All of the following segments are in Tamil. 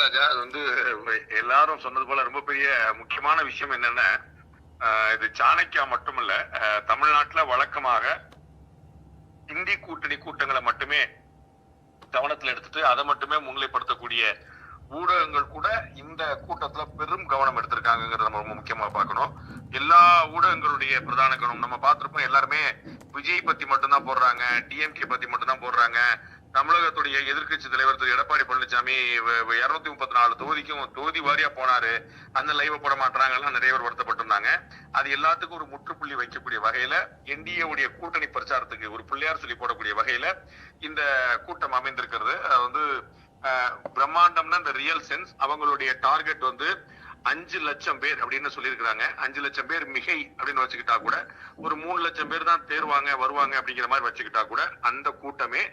ராஜா. அது எல்லாரும் சொன்னது போல ரொம்ப பெரிய முக்கியமான விஷயம் என்னன்னா, இது சாணக்கியா மட்டுமல்ல, தமிழ்நாட்டுல வழக்கமாக இந்தி கூட்டணி கூட்டங்களை மட்டுமே கவனத்துல எடுத்துட்டு அதை மட்டுமே முன்னிலைப்படுத்தக்கூடிய ஊடகங்கள் கூட இந்த கூட்டத்துல பெரும் கவனம் எடுத்திருக்காங்கிறத நம்ம ரொம்ப முக்கியமா பார்க்கணும். எல்லா ஊடகங்களுடைய பிரதான கவனம் நம்ம பார்த்திருப்போம். எல்லாருமே விஜய் பத்தி மட்டும்தான் போடுறாங்க, டிஎம்கே பத்தி மட்டும்தான் போடுறாங்க. தமிழகத்துடைய எதிர்கட்சி தலைவர் திரு எடப்பாடி பழனிசாமி 234 தொகுதிக்கும் தொகுதி வாரியா போனாரு, அந்த லைவ் போட மாட்டாங்க நிறைய பேர் வருத்தப்பட்டிருந்தாங்க. அது எல்லாத்துக்கும் ஒரு முற்றுப்புள்ளி வைக்கக்கூடிய வகையில என்டிஏ உடைய கூட்டணி பிரச்சாரத்துக்கு ஒரு பிள்ளையார் சொல்லி போடக்கூடிய வகையில இந்த கூட்டம் அமைந்திருக்கிறது. அது பிரம்மாண்டம்னா இந்த ரியல் சென்ஸ். அவங்களுடைய டார்கெட் 5 லட்சம் பேர் அப்படின்னு சொல்லியிருக்கிறாங்க. 5 லட்சம் பேர் மிகை அப்படின்னு வச்சுக்கிட்டா கூட, ஒரு 3 லட்சம் பேர் தான் வருவாங்க அப்படிங்கிற மாதிரி வச்சுக்கிட்டா கூட, அந்த கூட்டமே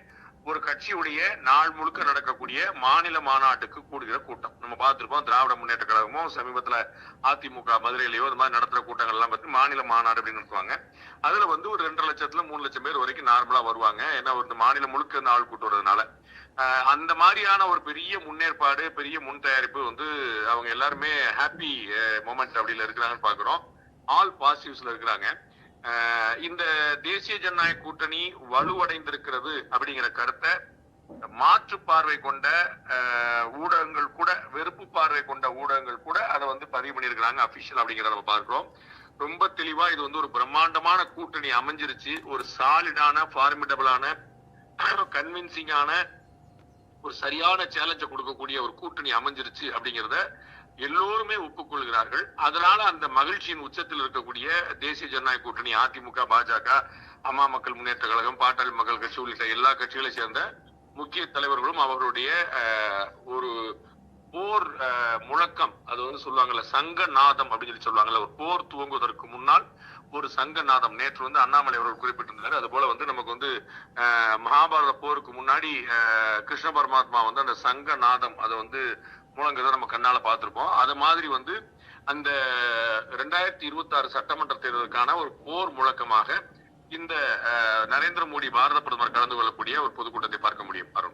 ஒரு கட்சியுடைய நாள் முழுக்க நடக்கக்கூடிய மாநில மாநாட்டுக்கு கூடுகிற கூட்டம். நம்ம பார்த்திருப்போம், திராவிட முன்னேற்ற கழகமும் சமீபத்துல அதிமுக மதுரையிலேயோ இது மாதிரி நடத்துற கூட்டங்கள் எல்லாம் பத்தி மாநில மாநாடு அப்படின்னு நடத்துவாங்க. அதுல ஒரு 2 லட்சத்துல 3 லட்சம் பேர் வரைக்கும் நார்மலா வருவாங்க. ஏன்னா ஒரு மாநிலம் முழுக்க இந்த ஆள் கூட்டு வர்றதுனால அந்த மாதிரியான ஒரு பெரிய முன்னேற்பாடு, பெரிய முன் தயாரிப்பு அவங்க எல்லாருமே ஹாப்பி மொமெண்ட் அப்படில இருக்கிறாங்கன்னு பாக்குறோம். ஆல் பாசிட்டிவ்ஸ்ல இருக்கிறாங்க. இந்த தேசிய ஜனநாயக கூட்டணி வலுவடைந்திருக்கிறது அப்படிங்கிற கருத்தை மாற்று பார்வை கொண்ட ஊடகங்கள் கூட, வெறுப்பு பார்வை கொண்ட ஊடகங்கள் கூட அதை பதிவு பண்ணியிருக்கிறாங்க அபிஷியல் அப்படிங்கிறத நம்ம பார்க்கிறோம். ரொம்ப தெளிவா இது ஒரு பிரம்மாண்டமான கூட்டணி அமைஞ்சிருச்சு. ஒரு சாலிடான, ஃபார்மிடபிளான, கன்வின்சிங்கான, ஒரு சரியான சேலஞ்ச கொடுக்கக்கூடிய ஒரு கூட்டணி அமைஞ்சிருச்சு அப்படிங்கிறத எல்லோருமே ஒப்புக்கொள்கிறார்கள். அதனால அந்த மகிழ்ச்சியின் உச்சத்தில் இருக்கக்கூடிய தேசிய ஜனநாயக கூட்டணி அதிமுக, பாஜக, அம்மா மக்கள் முன்னேற்ற கழகம், பாட்டாளி மக்கள் கட்சி உள்ளிட்ட எல்லா கட்சிகளை சேர்ந்த முக்கிய தலைவர்களும் அவர்களுடைய ஒரு போர் முழக்கம், அது சொல்லுவாங்கல்ல சங்க நாதம் அப்படின்னு சொல்லுவாங்கல்ல, ஒரு போர் துவங்குவதற்கு முன்னால் ஒரு சங்க நாதம் நேற்று அண்ணாமலை அவர்கள் குறிப்பிட்டிருந்தாரு. அது போல நமக்கு மகாபாரத போருக்கு முன்னாடி கிருஷ்ண பரமாத்மா அந்த சங்க நாதம் அதை முழங்கதை நம்ம கண்ணால பார்த்திருப்போம். அது மாதிரி அந்த 2026 சட்டமன்ற தேர்தலுக்கான ஒரு போர் முழக்கமாக இந்த நரேந்திர மோடி பாரத பிரதமர் கலந்து கொள்ளக்கூடிய ஒரு பொதுக்கூட்டத்தை பார்க்க முடியும். அருண்.